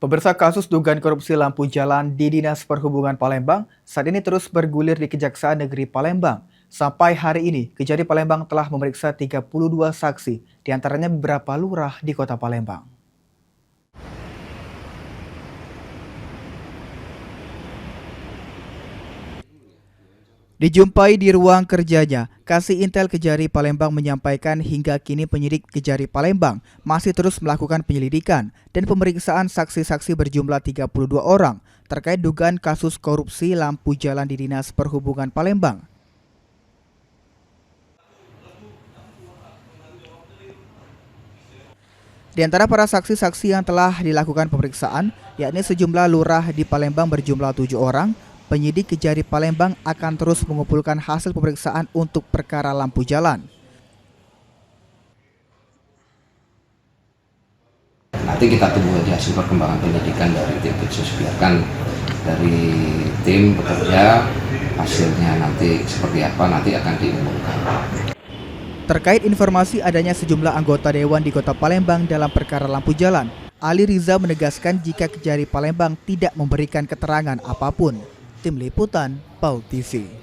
Pemirsa, kasus dugaan korupsi lampu jalan di Dinas Perhubungan Palembang saat ini terus bergulir di Kejaksaan Negeri Palembang. Sampai hari ini, Kejari Palembang telah memeriksa 32 saksi, diantaranya beberapa lurah di kota Palembang. Dijumpai di ruang kerjanya, Kasih Intel Kejari Palembang menyampaikan hingga kini penyidik Kejari Palembang masih terus melakukan penyelidikan dan pemeriksaan saksi-saksi berjumlah 32 orang terkait dugaan kasus korupsi lampu jalan di Dinas Perhubungan Palembang. Di antara para saksi-saksi yang telah dilakukan pemeriksaan, yakni sejumlah lurah di Palembang berjumlah 7 orang, penyidik Kejari Palembang akan terus mengumpulkan hasil pemeriksaan untuk perkara lampu jalan. Nanti kita tunggu aja hasil perkembangan penyidikan dari tim khusus, biarkan dari tim bekerja, hasilnya nanti seperti apa nanti akan diumumkan. Terkait informasi adanya sejumlah anggota dewan di kota Palembang dalam perkara lampu jalan, Ali Riza menegaskan jika Kejari Palembang tidak memberikan keterangan apapun. Tim Liputan, PAU TV.